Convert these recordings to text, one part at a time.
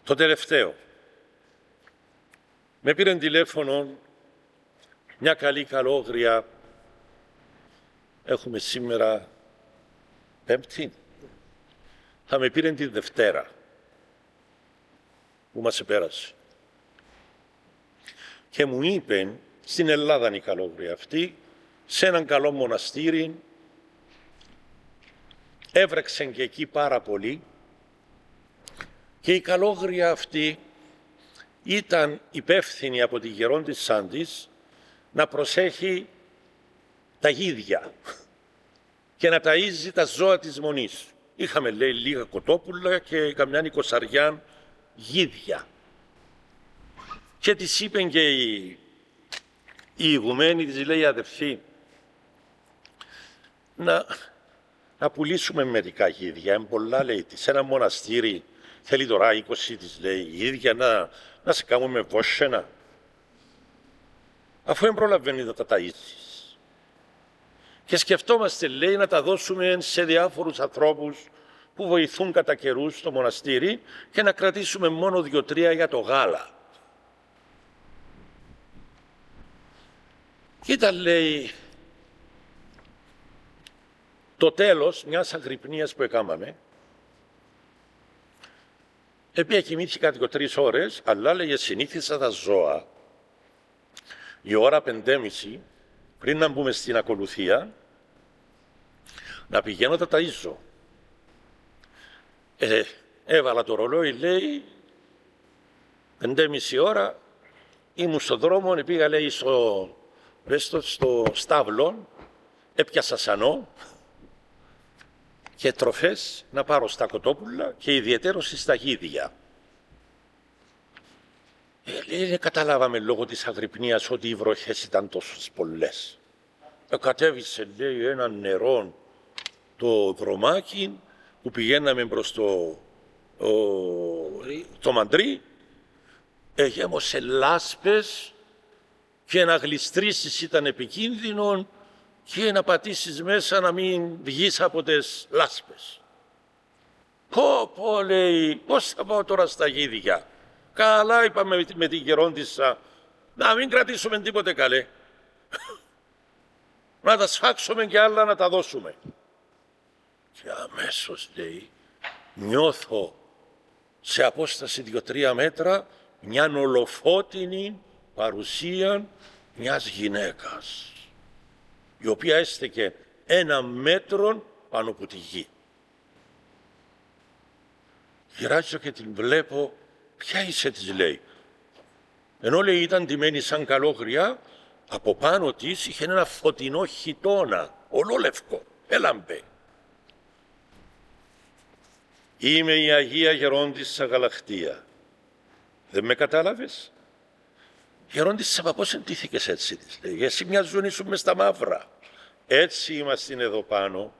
Το τελευταίο. Με πήρε τηλέφωνο μια καλή καλόγρια. Έχουμε σήμερα Πέμπτη. Θα με πήρε τη Δευτέρα που μας επέρασε. Και μου είπε, στην Ελλάδα είναι η καλόγρια αυτή, σε έναν καλό μοναστήρι, έβρεξε και εκεί πάρα πολύ και η καλόγρια αυτή ήταν υπεύθυνη από τη γερόντισσά της να προσέχει τα γίδια και να ταΐζει τα ζώα της μονής. Είχαμε, λέει, λίγα κοτόπουλα και καμιά εικοσαριά γίδια. Και της είπε και η ηγουμένη, της λέει, αδερφή, να πουλήσουμε μερικά γίδια. Είναι πολλά, λέει, σε ένα μοναστήρι θέλει τώρα 20, της λέει, γίδια να σε κάνουμε βόσσενα. Αφού δεν προλαβαίνει να τα ταΐσεις. Και σκεφτόμαστε, λέει, να τα δώσουμε σε διάφορους ανθρώπους που βοηθούν κατά καιρούς στο μοναστήρι και να κρατήσουμε μόνο 2-3 για το γάλα. Κοίτα, λέει, το τέλος μιας αγρυπνίας που έκαναμε, επειδή κοιμήθηκα 2-3 ώρες, αλλά, λέγε, συνήθισα τα ζώα η ώρα 5:30, πριν να μπούμε στην ακολουθία, να πηγαίνω τα ταΐζω. Έβαλα το ρολόι, λέει, 5:30 ώρα, ήμουν στον δρόμο, πήγα, λέει, στο στάβλο, έπιασα σανό και τροφές να πάρω στα κοτόπουλα και ιδιαιτέρως στα γίδια. Λέει, καταλάβαμε λόγω της αγρυπνίας ότι οι βροχές ήταν τόσο πολλές. Κατέβησε, λέει, ένα νερό το δρομάκι που πηγαίναμε προς το Μαντρί, γέμωσε λάσπες και να γλιστρήσεις ήταν επικίνδυνο και να πατήσεις μέσα να μην βγεις από τις λάσπες. Πω, λέει, πώς θα πάω τώρα στα γίδια. Καλά, είπαμε με την γερόντισσα, να μην κρατήσουμε τίποτε, καλέ. Να τα σφάξουμε και άλλα να τα δώσουμε. Και αμέσως, λέει, νιώθω σε απόσταση 2-3 μέτρα μια ολοφώτινη παρουσία μιας γυναίκας, η οποία έστεκε 1 μέτρο πάνω από τη γη. Γυράζω και την βλέπω, ποια είσαι, της λέει. Ενώ, λέει, ήταν ντυμένη σαν καλόγρια, από πάνω της είχε ένα φωτεινό χιτώνα, ολόλευκο, έλαμπε. Είμαι η Αγία Γερόντισσα Γαλαχτία. Δεν με κατάλαβες? Γερόντισσα, μα πώς εντύθηκες έτσι, της λέει. Εσύ μια ζωή σου μες στα μαύρα. Έτσι είμαστε εδώ πάνω,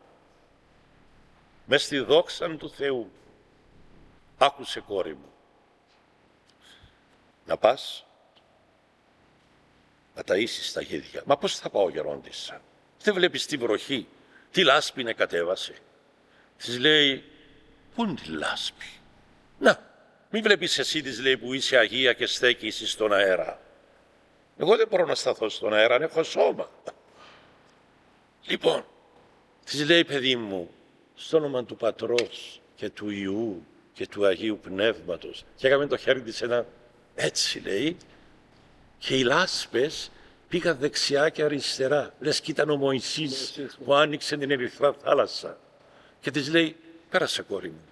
μες στη δόξα του Θεού. Άκουσε, κόρη μου, να πας να ταΐσεις τα γίδια. Μα πώς θα πάω, Γερόντισσα? Δεν βλέπεις τη βροχή, τι λάσπη είναι κατέβασε. Της λέει, πού είναι τη λάσπη? Να, μην βλέπεις εσύ, της λέει, που είσαι Αγία και στέκεις στον αέρα. Εγώ δεν μπορώ να σταθώ στον αέρα, αν έχω σώμα. Λοιπόν, της λέει, παιδί μου, στο όνομα του Πατρός και του Υιού και του Αγίου Πνεύματος, και έκαμε το χέρι της ένα έτσι, λέει, και οι λάσπες πήγαν δεξιά και αριστερά, λες κι ήταν ο Μωυσής που άνοιξε την ερυθρά θάλασσα. Και της λέει, πέρασε, κόρη μου.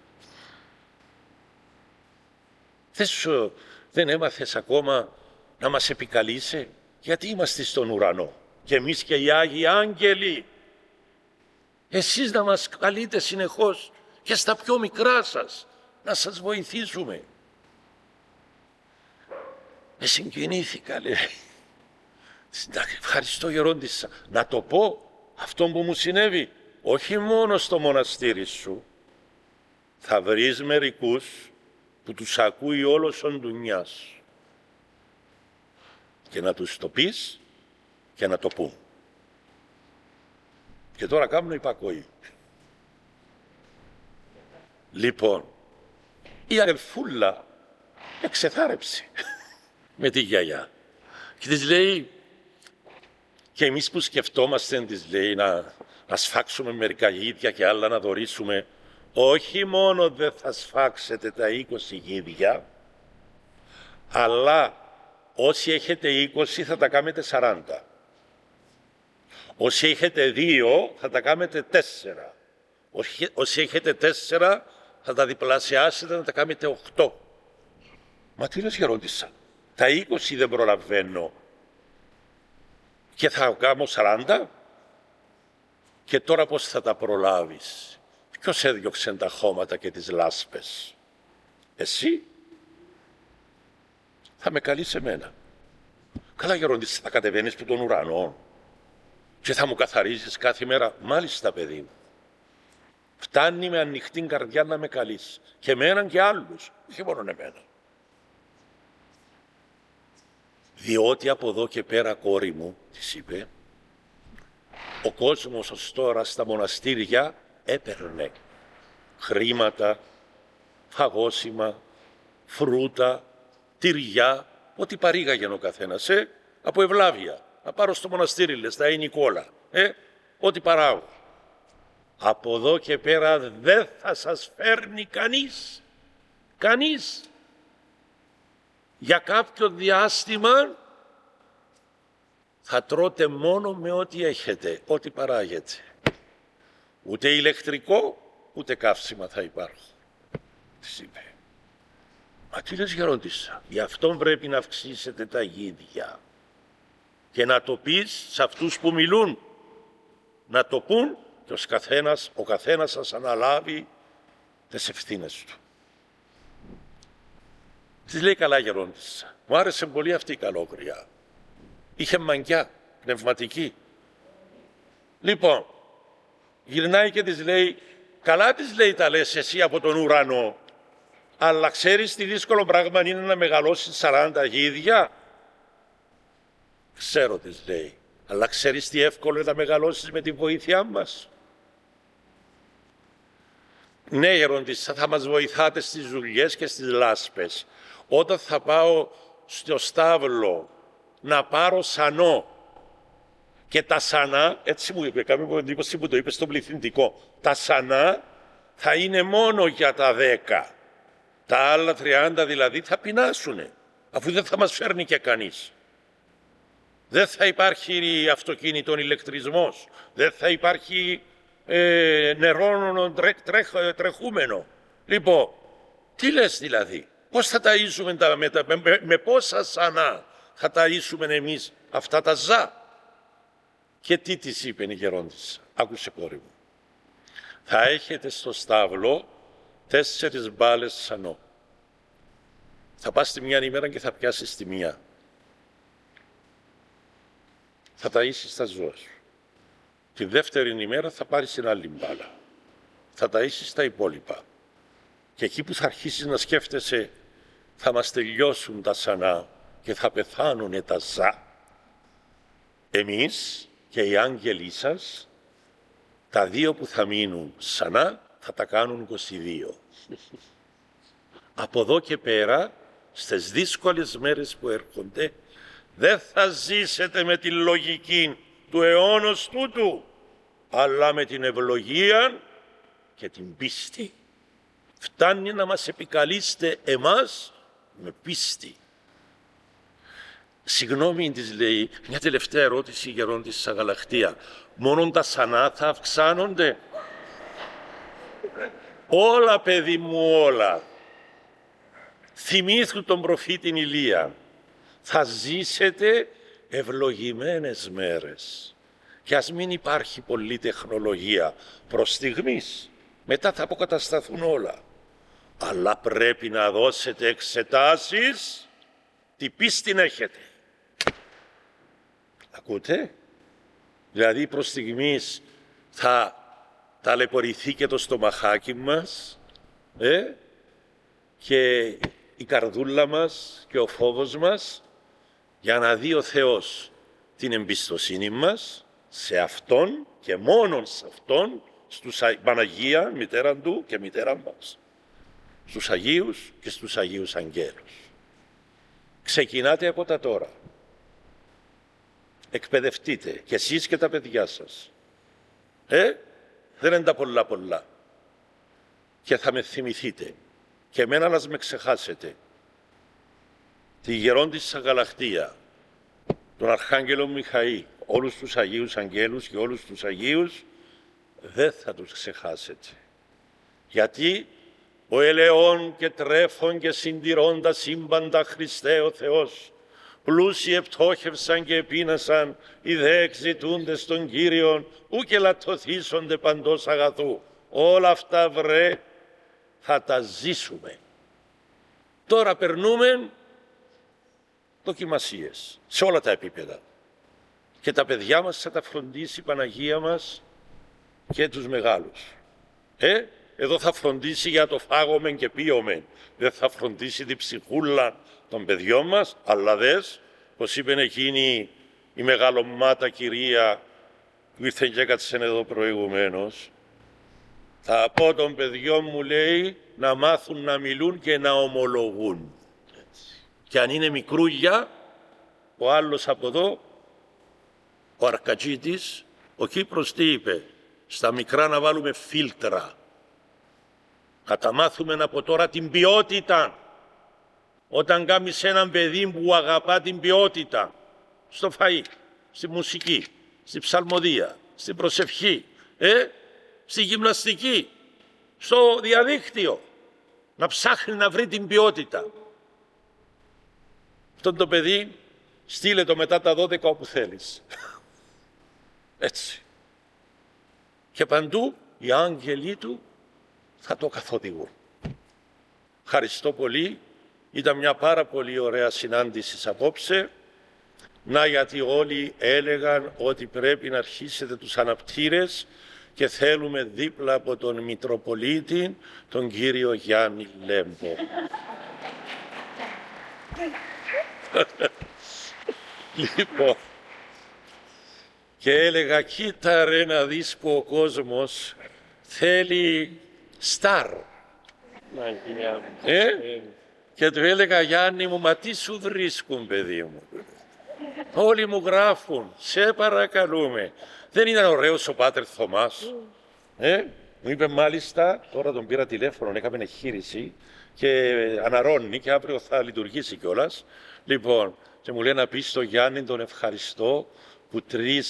Δεν έμαθες ακόμα να μας επικαλείσαι? Γιατί είμαστε στον ουρανό και εμείς και οι Άγιοι Άγγελοι. Εσείς να μας καλείτε συνεχώς και στα πιο μικρά σας, να σας βοηθήσουμε. Συγκινήθηκα, λέει. Ευχαριστώ, Γερόντισσα. Να το πω αυτό που μου συνέβη, όχι μόνο στο μοναστήρι σου. Θα βρεις μερικούς που τους ακούει όλος ο ντουνιάς και να τους το πεις και να το πούν. Και τώρα κάνω υπακοή. Λοιπόν, η αδελφούλα εξεθάρεψε με τη γιαγιά. Και της λέει, και εμείς που σκεφτόμαστε, της λέει, να σφάξουμε μερικά γίδια και άλλα να δωρήσουμε. Όχι μόνο δεν θα σφάξετε τα 20 γίδια, αλλά όσοι έχετε 20 θα τα κάνετε 40. Όσοι έχετε 2 θα τα κάνετε 4. Όσοι έχετε 4 θα τα διπλασιάσετε να τα κάνετε 8. Μα τι λες, γερόντισσα, τα 20 δεν προλαβαίνω και θα κάνω 40? Και τώρα πώς θα τα προλάβεις? Ποιος έδιωξε τα χώματα και τις λάσπες? Εσύ? Θα με καλείς εμένα. Καλά, γερόντισσα, θα κατεβαίνεις από τον ουρανό και θα μου καθαρίζεις κάθε μέρα? Μάλιστα, παιδί μου. Φτάνει με ανοιχτή καρδιά να με καλείς. Και εμέναν και άλλους, όχι μόνο εμένα. Διότι από εδώ και πέρα, κόρη μου, της είπε, ο κόσμος ως τώρα στα μοναστήρια έπαιρνε χρήματα, φαγόσιμα, φρούτα, τυριά, ό,τι παρήγαγε ο καθένας, από ευλάβεια. Να πάρω στο μοναστήρι, λες, τα Νικόλα, ό,τι παράγω. Από εδώ και πέρα δεν θα σας φέρνει κανείς. Κανείς. Για κάποιο διάστημα θα τρώτε μόνο με ό,τι έχετε, ό,τι παράγετε. Ούτε ηλεκτρικό, ούτε καύσιμα θα υπάρχουν. Της είπε. Μα τι λες, γερόντισσα, γι' αυτό πρέπει να αυξήσετε τα γίδια και να το πεις σε αυτούς που μιλούν, να το πούν και ο καθένας σας αναλάβει τις ευθύνες του. Της λέει, καλά, γερόντισσα, μου άρεσε πολύ αυτή η καλόγρια. Είχε μαγκιά πνευματική. Λοιπόν, γυρνάει και της λέει, καλά, της λέει, τα λες εσύ από τον ουρανό, αλλά ξέρεις τι δύσκολο πράγμα είναι να μεγαλώσεις 40 γίδια? Ξέρω, της λέει, αλλά ξέρεις τι εύκολο είναι να μεγαλώσεις με τη βοήθειά μας? Ναι, γερόντισσα, θα μας βοηθάτε στις δουλειές και στις λάσπες. Όταν θα πάω στο στάβλο να πάρω σανό, και τα σανά, έτσι μου είπε, κάμια εντύπωση που το είπε στο πληθυντικό, τα σανά θα είναι μόνο για τα 10. Τα άλλα 30 δηλαδή θα πεινάσουνε, αφού δεν θα μας φέρνει και κανείς. Δεν θα υπάρχει αυτοκίνητο ηλεκτρισμός, δεν θα υπάρχει νερό τρεχούμενο. Λοιπόν, τι λες δηλαδή, πώς θα ταΐσουμε με πόσα σανά θα ταΐσουμε εμείς αυτά τα ζά? Και τι της είπε η γερόντισσα? Άκουσε, κόρη μου, θα έχετε στο στάβλο 4 μπάλες σανό. Θα πας τη μια ημέρα και θα πιάσεις τη μία. Θα ταΐσεις τα ζώα σου. Τη δεύτερη ημέρα θα πάρεις την άλλη μπάλα. Θα ταΐσεις τα υπόλοιπα. Και εκεί που θα αρχίσεις να σκέφτεσαι, θα μας τελειώσουν τα σανά και θα πεθάνουνε τα ζά, εμείς και οι άγγελοι σας, τα 2 που θα μείνουν σανά θα τα κάνουν 22. Από εδώ και πέρα, στις δύσκολες μέρες που έρχονται, δεν θα ζήσετε με τη λογική του αιώνος τούτου, αλλά με την ευλογία και την πίστη. Φτάνει να μας επικαλείστε εμάς με πίστη. Συγγνώμη, της λέει, μια τελευταία ερώτηση, γερόντισσα Γαλαχτία. Μόνον τα σανά θα αυξάνονται? Όλα, παιδί μου, όλα. Θυμήθου τον προφήτη Ηλία. Θα ζήσετε ευλογημένες μέρες. Και ας μην υπάρχει πολλή τεχνολογία προς στιγμής. Μετά θα αποκατασταθούν όλα. Αλλά πρέπει να δώσετε εξετάσεις, τι πίστη έχετε. Ακούτε? Δηλαδή προς στιγμής θα ταλαιπωρηθεί και το στομαχάκι μας και η καρδούλα μας και ο φόβος μας, για να δει ο Θεός την εμπιστοσύνη μας σε Αυτόν και μόνον σε Αυτόν, στους Παναγία, μητέρα Του και μητέρα μας, στους Αγίους και στους Αγίους Αγγέλους. Ξεκινάτε από τα τώρα. Εκπαιδευτείτε και εσείς και τα παιδιά σας. Δεν είναι τα πολλά. Και θα με θυμηθείτε. Και εμένα να με ξεχάσετε. Τη γερόντισσα Γαλακτεία, τον Αρχάγγελο Μιχαήλ, όλους τους Αγίους Αγγέλους και όλους τους Αγίους, δεν θα τους ξεχάσετε. Γιατί ο ελαιών και τρέφων και συντηρών τα σύμπαντα Χριστέ ο Θεός, πλούσιοι επτόχευσαν και επίνασαν, οι δε εξητούντες των Κύριων, ου και λατωθήσονται παντός αγαθού. Όλα αυτά βρε, θα τα ζήσουμε. Τώρα περνούμε δοκιμασίες σε όλα τα επίπεδα. Και τα παιδιά μας θα τα φροντίσει η Παναγία μας και τους μεγάλους. Εδώ θα φροντίσει για το φάγομεν και πίομεν. Δεν θα φροντίσει την ψυχούλα των παιδιών μας, αλλά δες, πως είπε εκείνη η μεγαλομάτα κυρία που ήρθε και έκατσε εδώ προηγουμένως, θα πω των παιδιών μου, λέει, να μάθουν να μιλούν και να ομολογούν. Και αν είναι μικρούγια, ο άλλος από εδώ, ο Αρκατζίτης, ο Κύπρος τι είπε, στα μικρά να βάλουμε φίλτρα. Να τα μάθουμε από τώρα την ποιότητα. Όταν κάνεις έναν παιδί που αγαπά την ποιότητα, στο φαΐ, στη μουσική, στη ψαλμοδία, στην προσευχή, στη γυμναστική, στο διαδίκτυο, να ψάχνει να βρει την ποιότητα. Αυτό το παιδί στείλε το μετά τα 12 όπου θέλεις. Έτσι. Και παντού οι άγγελοι του θα το καθοδηγούν. Ευχαριστώ πολύ. Ήταν μια πάρα πολύ ωραία συνάντηση απόψε. Να, γιατί όλοι έλεγαν ότι πρέπει να αρχίσετε τους αναπτήρες και θέλουμε δίπλα από τον Μητροπολίτη, τον κύριο Γιάννη Λέμπο. Λοιπόν, και έλεγα, κοίτα ρε να δεις που ο κόσμος θέλει στάρ. Και του έλεγα, Γιάννη μου, μα τι σου βρίσκουν, παιδί μου. Όλοι μου γράφουν, σε παρακαλούμε. Δεν ήταν ωραίος ο Πάτερ Θωμάς. Μου είπε μάλιστα, τώρα τον πήρα τηλέφωνο, έκαμε εγχείρηση και αναρώνει και αύριο θα λειτουργήσει κιόλας. Λοιπόν, και μου λέει να πει στο Γιάννη τον ευχαριστώ που 3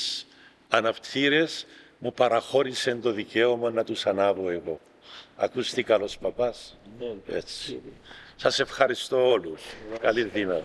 αναπτήρες μου παραχώρησαν το δικαίωμα να τους ανάβω εγώ. Ακούς τι καλός παπάς. Έτσι. Σας ευχαριστώ όλους. Καλή δύναμη.